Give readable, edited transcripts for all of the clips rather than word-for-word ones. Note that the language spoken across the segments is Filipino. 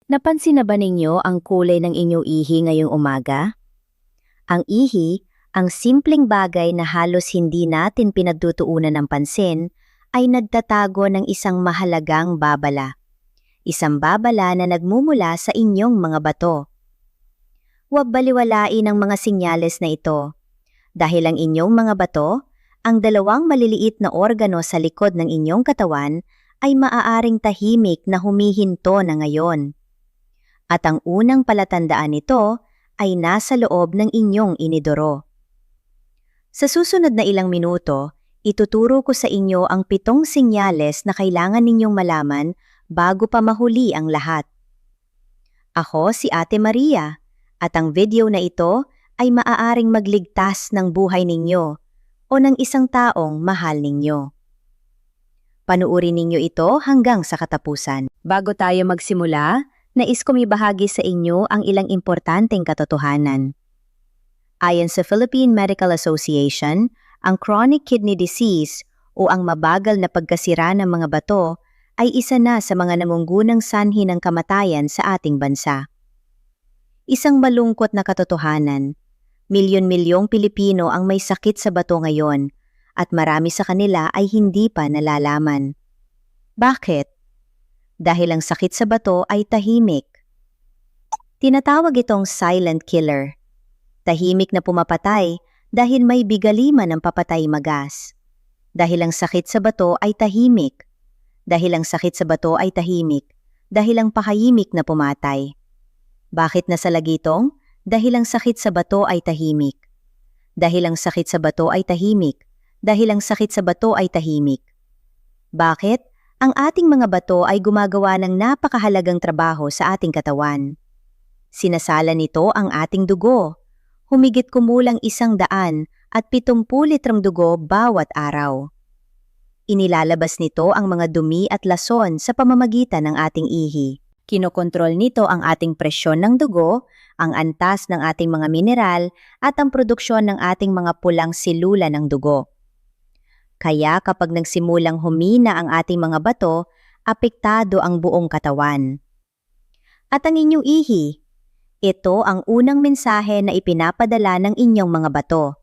Napansin na ba ninyo ang kulay ng inyong ihi ngayong umaga? Ang ihi, ang simpleng bagay na halos hindi natin pinagtutuunan ng pansin, ay nagtatago ng isang mahalagang babala. Isang babala na nagmumula sa inyong mga bato. Huwag baliwalain ang mga sinyales na ito. Dahil ang inyong mga bato, ang dalawang maliliit na organo sa likod ng inyong katawan, ay maaaring tahimik na humihinto na ngayon. At ang unang palatandaan nito ay nasa loob ng inyong inidoro. Sa susunod na ilang minuto, ituturo ko sa inyo ang 7 sinyales na kailangan ninyong malaman bago pa mahuli ang lahat. Ako si Ate Maria, at ang video na ito ay maaaring magligtas ng buhay ninyo o ng isang taong mahal ninyo. Panuurin ninyo ito hanggang sa katapusan. Bago tayo magsimula, nais kong ibahagi sa inyo ang ilang importanteng katotohanan. Ayon sa Philippine Medical Association, ang chronic kidney disease o ang mabagal na pagkasira ng mga bato ay isa na sa mga nangungunang sanhi ng kamatayan sa ating bansa. Isang malungkot na katotohanan, milyon-milyong Pilipino ang may sakit sa bato ngayon at marami sa kanila ay hindi pa nalalaman. Bakit? Dahil ang sakit sa bato ay tahimik. Tinatawag itong silent killer. Tahimik na pumapatay dahil may bigaliman ng papatay magas. Dahil ang sakit sa bato ay tahimik. Dahil ang sakit sa bato ay tahimik. Dahil ang pahayimik na pumatay. Bakit nasa lagitong? Dahil ang sakit sa bato ay tahimik. Dahil ang sakit sa bato ay tahimik. Dahil ang sakit sa bato ay tahimik. Bakit? Ang ating mga bato ay gumagawa ng napakahalagang trabaho sa ating katawan. Sinasala nito ang ating dugo. Humigit kumulang 170 litrong dugo bawat araw. Inilalabas nito ang mga dumi at lason sa pamamagitan ng ating ihi. Kinokontrol nito ang ating presyon ng dugo, ang antas ng ating mga mineral at ang produksyon ng ating mga pulang selula ng dugo. Kaya kapag nagsimulang humina ang ating mga bato, apektado ang buong katawan. At ang inyong ihi, ito ang unang mensahe na ipinapadala ng inyong mga bato.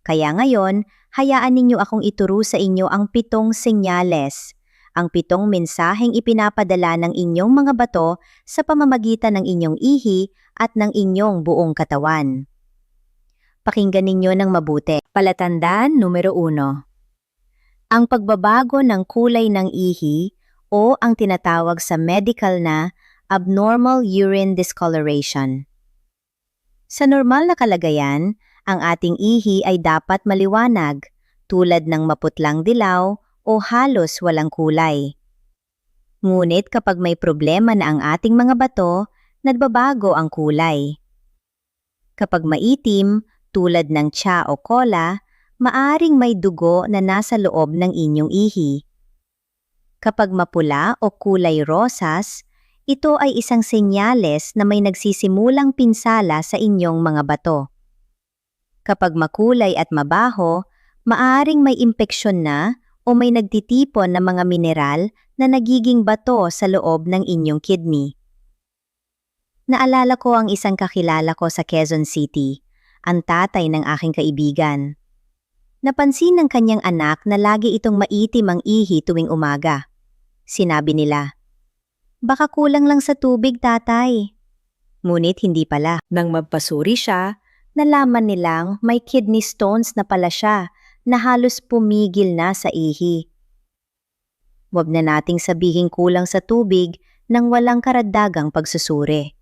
Kaya ngayon, hayaan ninyo akong ituro sa inyo ang 7 senyales, ang 7 mensaheng ipinapadala ng inyong mga bato sa pamamagitan ng inyong ihi at ng inyong buong katawan. Pakinggan ninyo ng mabuti. Palatandaan numero 1. Ang pagbabago ng kulay ng ihi o ang tinatawag sa medical na abnormal urine discoloration. Sa normal na kalagayan, ang ating ihi ay dapat maliwanag, tulad ng maputlang dilaw o halos walang kulay. Ngunit kapag may problema na ang ating mga bato, nagbabago ang kulay. Kapag maitim, tulad ng tsa o cola, maaring may dugo na nasa loob ng inyong ihi. Kapag mapula o kulay rosas, ito ay isang senyales na may nagsisimulang pinsala sa inyong mga bato. Kapag makulay at mabaho, maaring may impeksyon na o may nagtitipon na mga mineral na nagiging bato sa loob ng inyong kidney. Naalala ko ang isang kakilala ko sa Quezon City, ang tatay ng aking kaibigan. Napansin ng kanyang anak na lagi itong maitim ang ihi tuwing umaga. Sinabi nila, "Baka kulang lang sa tubig, tatay." Ngunit hindi pala. Nang magpasuri siya, nalaman nilang may kidney stones na pala siya na halos pumigil na sa ihi. Huwag na nating sabihing kulang sa tubig nang walang karagdagang pagsusuri.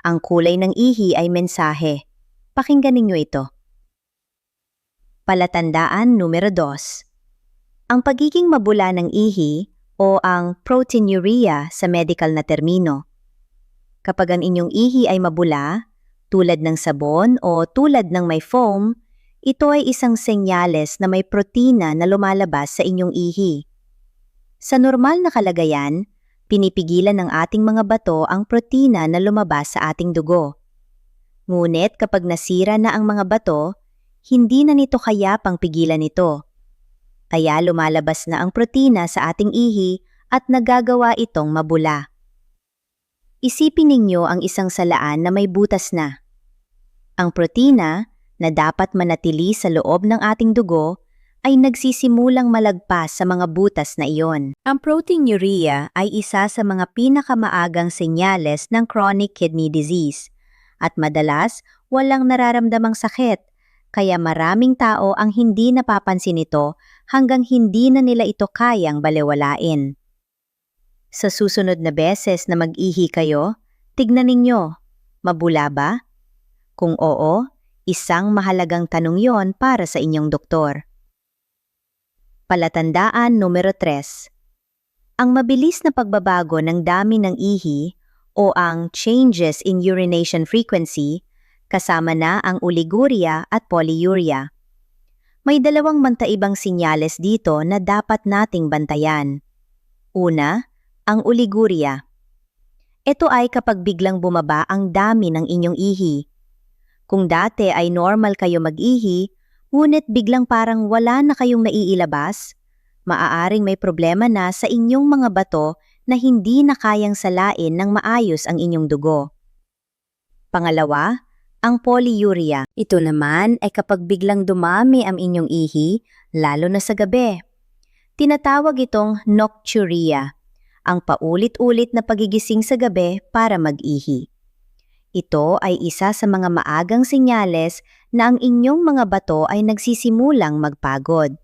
Ang kulay ng ihi ay mensahe. Pakinggan ninyo ito. Palatandaan numero 2. Ang pagiging mabula ng ihi o ang proteinuria sa medical na termino. Kapag ang inyong ihi ay mabula, tulad ng sabon o tulad ng may foam, ito ay isang senyales na may protina na lumalabas sa inyong ihi. Sa normal na kalagayan, pinipigilan ng ating mga bato ang protina na lumabas sa ating dugo. Ngunit kapag nasira na ang mga bato, hindi na nito kayapang pigilan ito. Kaya lumalabas na ang protina sa ating ihi at nagagawa itong mabula. Isipin ninyo ang isang salaan na may butas na. Ang protina, na dapat manatili sa loob ng ating dugo, ay nagsisimulang malagpas sa mga butas na iyon. Ang proteinuria ay isa sa mga pinakamaagang senyales ng chronic kidney disease at madalas walang nararamdamang sakit, kaya maraming tao ang hindi napapansin ito hanggang hindi na nila ito kayang balewalain. Sa susunod na beses na mag-ihi kayo, tignan ninyo, mabula ba? Kung oo, isang mahalagang tanong yon para sa inyong doktor. Palatandaan numero 3. Ang mabilis na pagbabago ng dami ng ihi o ang changes in urination frequency, kasama na ang oliguria at polyuria. May dalawang magkaibang sinyales dito na dapat nating bantayan. Una, ang oliguria. Ito ay kapag biglang bumaba ang dami ng inyong ihi. Kung dati ay normal kayo mag-ihi, ngunit biglang parang wala na kayong naiilabas, maaaring may problema na sa inyong mga bato na hindi na kayang salain ng maayos ang inyong dugo. Pangalawa, ang polyuria. Ito naman ay kapag biglang dumami ang inyong ihi, lalo na sa gabi. Tinatawag itong nocturia, ang paulit-ulit na pagigising sa gabi para mag-ihi. Ito ay isa sa mga maagang senyales na ang inyong mga bato ay nagsisimulang magpagod.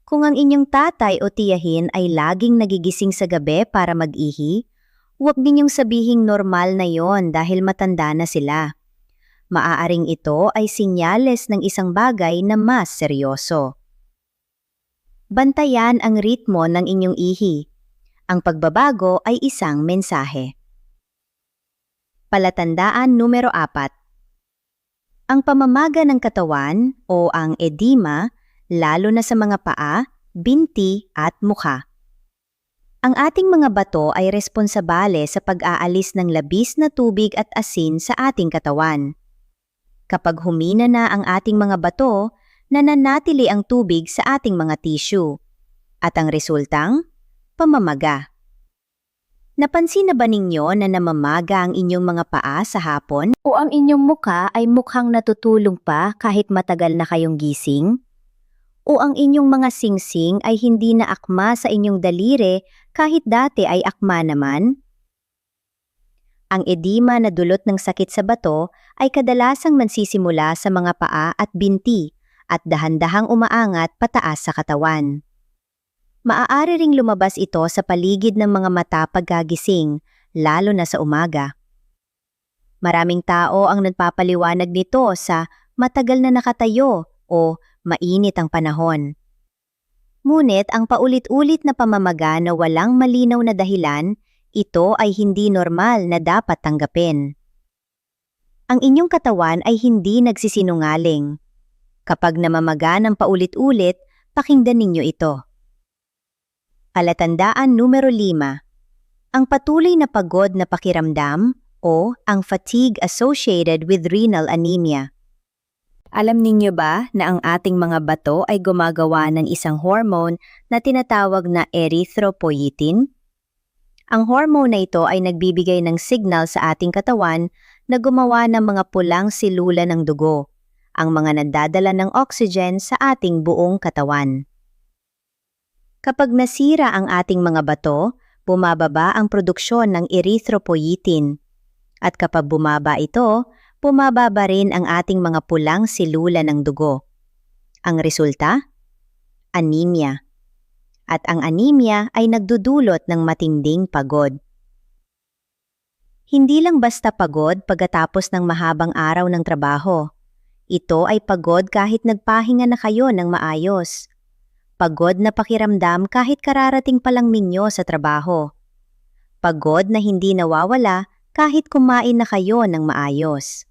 Kung ang inyong tatay o tiyahin ay laging nagigising sa gabi para mag-ihi, huwag ninyong sabihing normal na yon dahil matanda na sila. Maaaring ito ay senyales ng isang bagay na mas seryoso. Bantayan ang ritmo ng inyong ihi. Ang pagbabago ay isang mensahe. Palatandaan numero 4. Ang pamamaga ng katawan o ang edema, lalo na sa mga paa, binti at mukha. Ang ating mga bato ay responsabale sa pag-aalis ng labis na tubig at asin sa ating katawan. Kapag humina na ang ating mga bato, nananatili ang tubig sa ating mga tissue. At ang resultang, pamamaga. Napansin na ba ninyo na namamaga ang inyong mga paa sa hapon? O ang inyong mukha ay mukhang natutulong pa kahit matagal na kayong gising? O ang inyong mga singsing ay hindi na akma sa inyong daliri kahit dati ay akma naman? Ang edema na dulot ng sakit sa bato ay kadalasang mansisimula sa mga paa at binti at dahan-dahang umaangat pataas sa katawan. Maaari ring lumabas ito sa paligid ng mga mata pagkagising, lalo na sa umaga. Maraming tao ang nagpapaliwanag nito sa matagal na nakatayo o mainit ang panahon. Ngunit ang paulit-ulit na pamamaga na walang malinaw na dahilan, ito ay hindi normal na dapat tanggapin. Ang inyong katawan ay hindi nagsisinungaling. Kapag namamaga ng paulit-ulit, pakinggan ninyo ito. Palatandaan numero 5. Ang patuloy na pagod na pakiramdam o ang fatigue associated with renal anemia. Alam ninyo ba na ang ating mga bato ay gumagawa ng isang hormone na tinatawag na erythropoietin? Ang hormone na ito ay nagbibigay ng signal sa ating katawan na gumawa ng mga pulang silula ng dugo, ang mga nagdadala ng oxygen sa ating buong katawan. Kapag nasira ang ating mga bato, bumababa ang produksyon ng erythropoietin. At kapag bumaba ito, bumababa rin ang ating mga pulang silula ng dugo. Ang resulta? Anemia. At ang anemia ay nagdudulot ng matinding pagod. Hindi lang basta pagod pagkatapos ng mahabang araw ng trabaho. Ito ay pagod kahit nagpahinga na kayo ng maayos. Pagod na pakiramdam kahit kararating pa lang ninyo sa trabaho. Pagod na hindi nawawala kahit kumain na kayo ng maayos.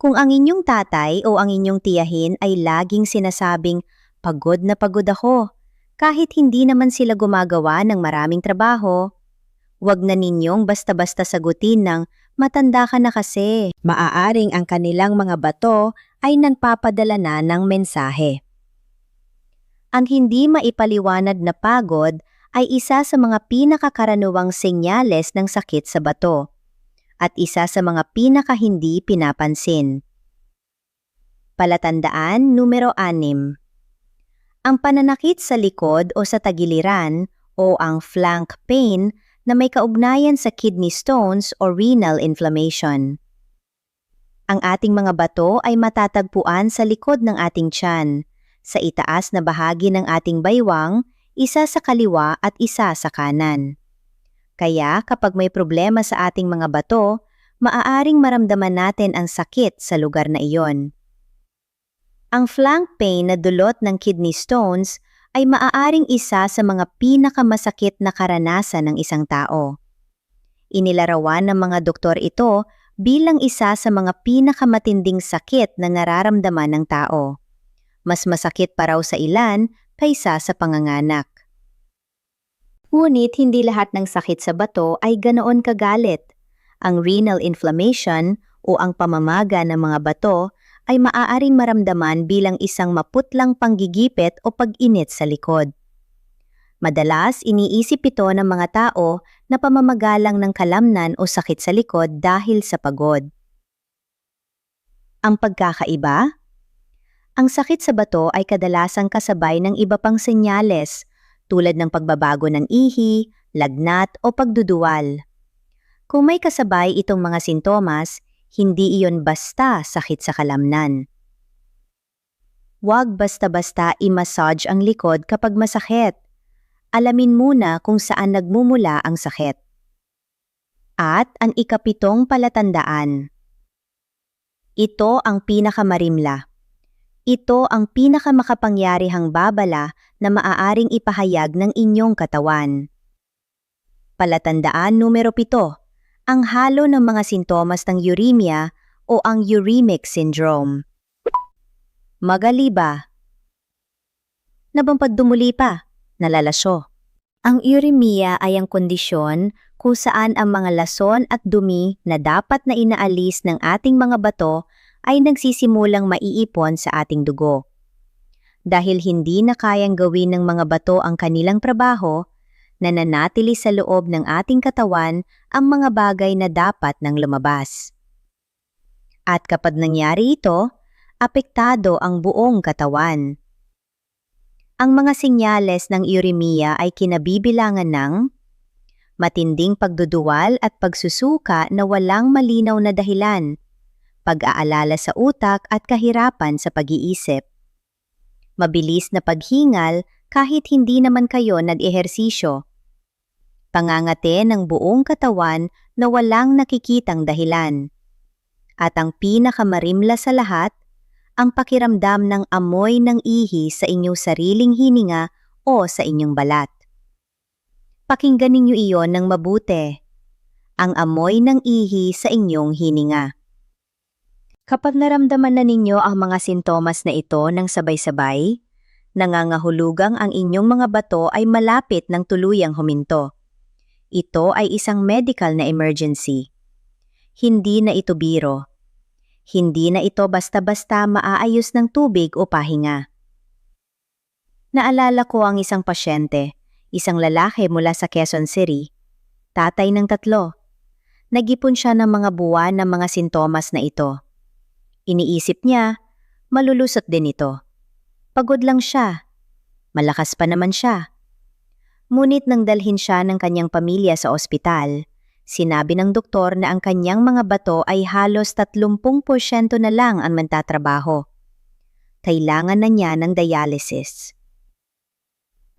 Kung ang inyong tatay o ang inyong tiyahin ay laging sinasabing, pagod na pagod ako, kahit hindi naman sila gumagawa ng maraming trabaho, huwag na ninyong basta-basta sagutin ng, matanda ka na kasi. Maaaring ang kanilang mga bato ay nagpapadala na ng mensahe. Ang hindi maipaliwanag na pagod ay isa sa mga pinakakaraniwang senyales ng sakit sa bato at isa sa mga pinakahindi pinapansin. Palatandaan numero 6. Ang pananakit sa likod o sa tagiliran o ang flank pain na may kaugnayan sa kidney stones o renal inflammation. Ang ating mga bato ay matatagpuan sa likod ng ating tiyan, sa itaas na bahagi ng ating baywang, isa sa kaliwa at isa sa kanan. Kaya kapag may problema sa ating mga bato, maaaring maramdaman natin ang sakit sa lugar na iyon. Ang flank pain na dulot ng kidney stones ay maaaring isa sa mga pinakamasakit na karanasan ng isang tao. Inilarawan ng mga doktor ito bilang isa sa mga pinakamatinding sakit na nararamdaman ng tao. Mas masakit pa raw sa ilan kaysa sa panganganak. Ngunit hindi lahat ng sakit sa bato ay ganoon kagalit. Ang renal inflammation o ang pamamaga ng mga bato ay maaaring maramdaman bilang isang maputlang panggigipit o pag-init sa likod. Madalas, iniisip ito ng mga tao na pamamagalang ng kalamnan o sakit sa likod dahil sa pagod. Ang pagkakaiba? Ang sakit sa bato ay kadalasang kasabay ng iba pang senyales tulad ng pagbabago ng ihi, lagnat o pagduduwal. Kung may kasabay itong mga sintomas, hindi iyon basta sakit sa kalamnan. Huwag basta-basta i-massage ang likod kapag masakit. Alamin muna kung saan nagmumula ang sakit. At ang ikapitong palatandaan. Ito ang pinakamarimla. Ito ang pinakamakapangyarihang babala na maaaring ipahayag ng inyong katawan. Palatandaan numero 7. Ang halo ng mga sintomas ng uremia o ang uremic syndrome. Magaliba. Nabampagdumuli pa, nalalasyo. Ang uremia ay ang kondisyon kung saan ang mga lason at dumi na dapat na inaalis ng ating mga bato ay nagsisimulang maiipon sa ating dugo. Dahil hindi na kayang gawin ng mga bato ang kanilang trabaho, nananatili sa loob ng ating katawan ang mga bagay na dapat nang lumabas. At kapag nangyari ito, apektado ang buong katawan. Ang mga senyales ng uremia ay kinabibilangan ng matinding pagduduwal at pagsusuka na walang malinaw na dahilan, pag-aalala sa utak at kahirapan sa pag-iisip, mabilis na paghingal kahit hindi naman kayo nag-ehersisyo, pangangate ng buong katawan na walang nakikitang dahilan. At ang pinakamarimla sa lahat, ang pakiramdam ng amoy ng ihi sa inyong sariling hininga o sa inyong balat. Pakinggan ninyo iyon ng mabuti. Ang amoy ng ihi sa inyong hininga. Kapag naramdaman na ninyo ang mga sintomas na ito ng sabay-sabay, nangangahulugang ang inyong mga bato ay malapit ng tuluyang huminto. Ito ay isang medical na emergency. Hindi na ito biro. Hindi na ito basta-basta maaayos ng tubig o pahinga. Naalala ko ang isang pasyente, isang lalaki mula sa Quezon City, tatay ng 3. Nag-ipon siya ng mga buwan ng mga sintomas na ito. Iniisip niya, malulusot din ito. Pagod lang siya. Malakas pa naman siya. Ngunit nang dalhin siya ng kanyang pamilya sa ospital, sinabi ng doktor na ang kanyang mga bato ay halos 30% na lang ang mantatrabaho. Kailangan na niya ng dialysis.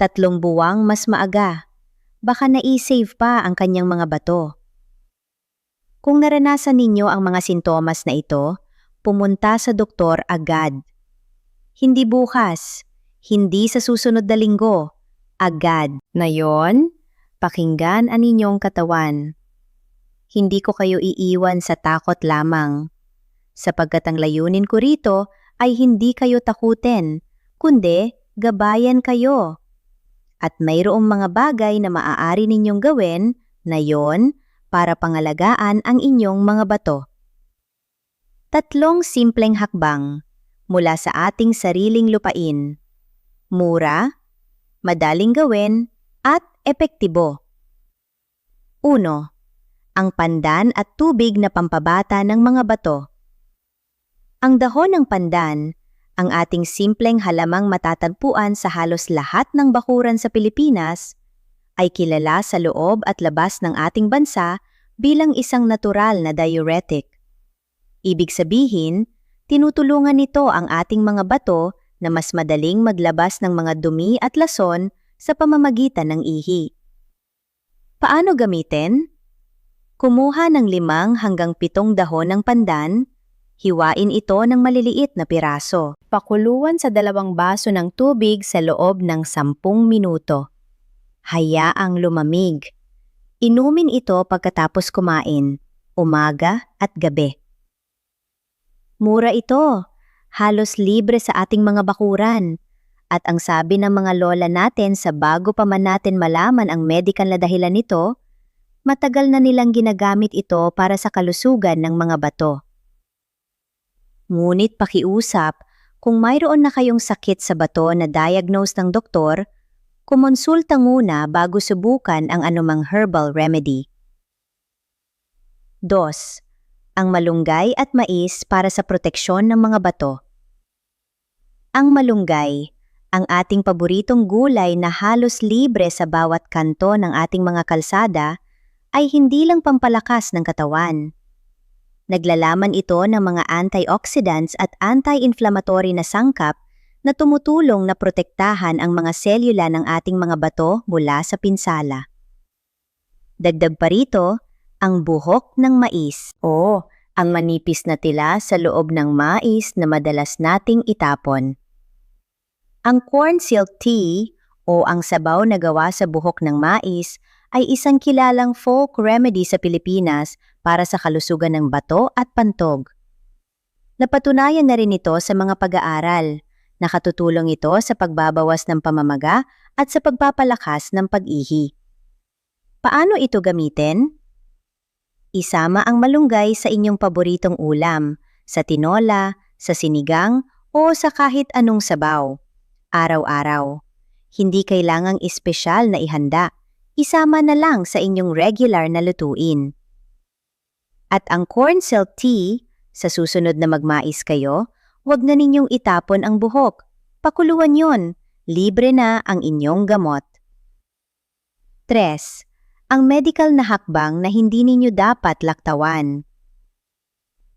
3 buwang mas maaga, baka na-save pa ang kanyang mga bato. Kung naranasan ninyo ang mga sintomas na ito, pumunta sa doktor agad. Hindi bukas, hindi sa susunod na linggo, agad. Ngayon, pakinggan ang inyong katawan. Hindi ko kayo iiwan sa takot lamang, sapagkat ang layunin ko rito ay hindi kayo takutin, kundi gabayan kayo. At mayroong mga bagay na maaari ninyong gawin na yon para pangalagaan ang inyong mga bato. 3 simpleng hakbang mula sa ating sariling lupain. Mura, madaling gawin, at epektibo. 1. Ang pandan at tubig na pampabata ng mga bato. Ang dahon ng pandan, ang ating simpleng halamang matatagpuan sa halos lahat ng bakuran sa Pilipinas, ay kilala sa loob at labas ng ating bansa bilang isang natural na diuretic. Ibig sabihin, tinutulungan nito ang ating mga bato na mas madaling maglabas ng mga dumi at lason sa pamamagitan ng ihi. Paano gamitin? Kumuha ng 5 hanggang 7 dahon ng pandan, hiwain ito ng maliliit na piraso. Pakuluan sa 2 baso ng tubig sa loob ng 10 minuto. Hayaang lumamig. Inumin ito pagkatapos kumain, umaga at gabi. Mura ito, halos libre sa ating mga bakuran. At ang sabi ng mga lola natin sa bago pa man natin malaman ang medikal na dahilan nito, matagal na nilang ginagamit ito para sa kalusugan ng mga bato. Ngunit pakiusap, kung mayroon na kayong sakit sa bato na diagnose ng doktor, kumonsulta muna bago subukan ang anumang herbal remedy. 2. Ang malunggay at mais para sa proteksyon ng mga bato. Ang malunggay, ang ating paboritong gulay na halos libre sa bawat kanto ng ating mga kalsada, ay hindi lang pampalakas ng katawan. Naglalaman ito ng mga antioxidants at anti-inflammatory na sangkap na tumutulong na protektahan ang mga selula ng ating mga bato mula sa pinsala. Dagdag pa rito, ang buhok ng mais o ang manipis na tila sa loob ng mais na madalas nating itapon. Ang corn silk tea o ang sabaw na gawa sa buhok ng mais ay isang kilalang folk remedy sa Pilipinas para sa kalusugan ng bato at pantog. Napatunayan na rin ito sa mga pag-aaral. Nakatutulong ito sa pagbabawas ng pamamaga at sa pagpapalakas ng pag-ihi. Paano ito gamitin? Isama ang malunggay sa inyong paboritong ulam, sa tinola, sa sinigang o sa kahit anong sabaw. Araw-araw. Hindi kailangang espesyal na ihanda. Isama na lang sa inyong regular na lutuin. At ang corn silk tea, sa susunod na magmais kayo, huwag na ninyong itapon ang buhok. Pakuluan yon. Libre na ang inyong gamot. 3. Ang medical na hakbang na hindi ninyo dapat laktawan.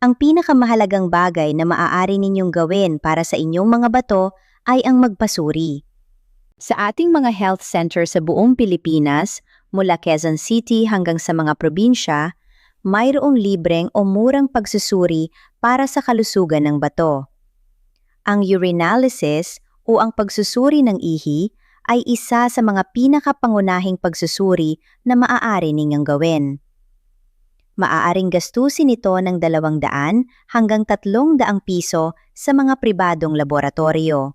Ang pinakamahalagang bagay na maaari ninyong gawin para sa inyong mga bato ay ang magpasuri. Sa ating mga health center sa buong Pilipinas, mula Quezon City hanggang sa mga probinsya, mayroong libreng o murang pagsusuri para sa kalusugan ng bato. Ang urinalysis o ang pagsusuri ng ihi ay isa sa mga pinakapangunahing pagsusuri na maaari ninyong gawin. Maaaring gastusin ito ng 200 hanggang 300 piso sa mga pribadong laboratorio.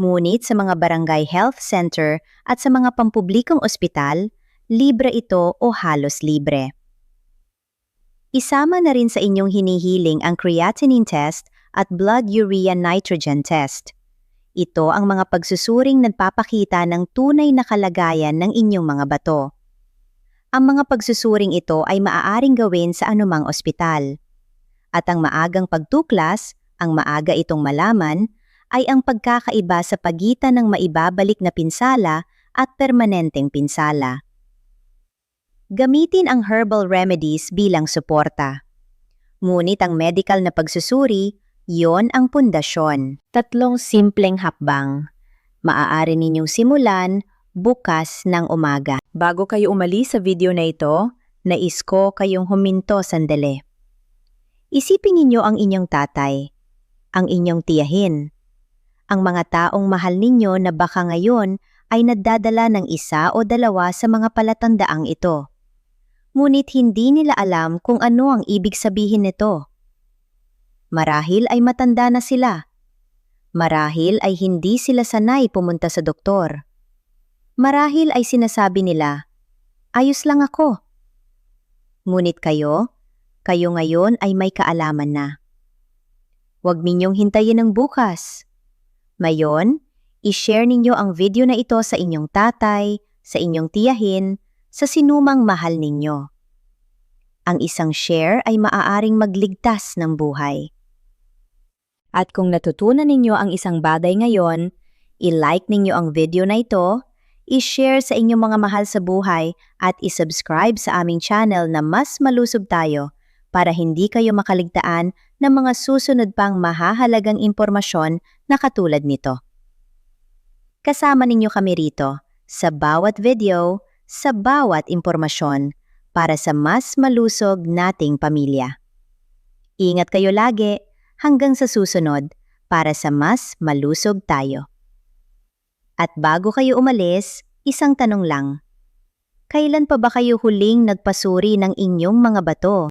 Ngunit sa mga barangay health center at sa mga pampublikong ospital, libre ito o halos libre. Isama na rin sa inyong hinihiling ang creatinine test at blood urea nitrogen test. Ito ang mga pagsusuring nagpapakita ng tunay na kalagayan ng inyong mga bato. Ang mga pagsusuring ito ay maaaring gawin sa anumang ospital. At ang maagang pagtuklas, ang maaga itong malaman, ay ang pagkakaiba sa pagitan ng maibabalik na pinsala at permanenteng pinsala. Gamitin ang herbal remedies bilang suporta. Ngunit ang medical na pagsusuri, yon ang pundasyon. 3 simpleng hakbang. Maaari ninyong simulan bukas ng umaga. Bago kayo umalis sa video na ito, nais ko kayong huminto sandali. Isipin ninyo ang inyong tatay, ang inyong tiyahin, ang mga taong mahal ninyo na baka ngayon ay nagdadala ng 1 o 2 sa mga palatandaang ito. Ngunit hindi nila alam kung ano ang ibig sabihin nito. Marahil ay matanda na sila. Marahil ay hindi sila sanay pumunta sa doktor. Marahil ay sinasabi nila, ayos lang ako. Ngunit kayo ngayon ay may kaalaman na. Huwag ninyong hintayin ng bukas. Ngayon, i-share ninyo ang video na ito sa inyong tatay, sa inyong tiyahin, sa sinumang mahal ninyo. Ang isang share ay maaaring magligtas ng buhay. At kung natutunan ninyo ang isang bagay ngayon, i-like ninyo ang video na ito, i-share sa inyong mga mahal sa buhay at i-subscribe sa aming channel na mas malusog tayo para hindi kayo makaligtaan ng mga susunod pang mahahalagang impormasyon na katulad nito. Kasama ninyo kami rito sa bawat video, sa bawat impormasyon para sa mas malusog nating pamilya. Ingat kayo lagi hanggang sa susunod para sa mas malusog tayo. At bago kayo umalis, isang tanong lang. Kailan pa ba kayo huling nagpasuri ng inyong mga bato?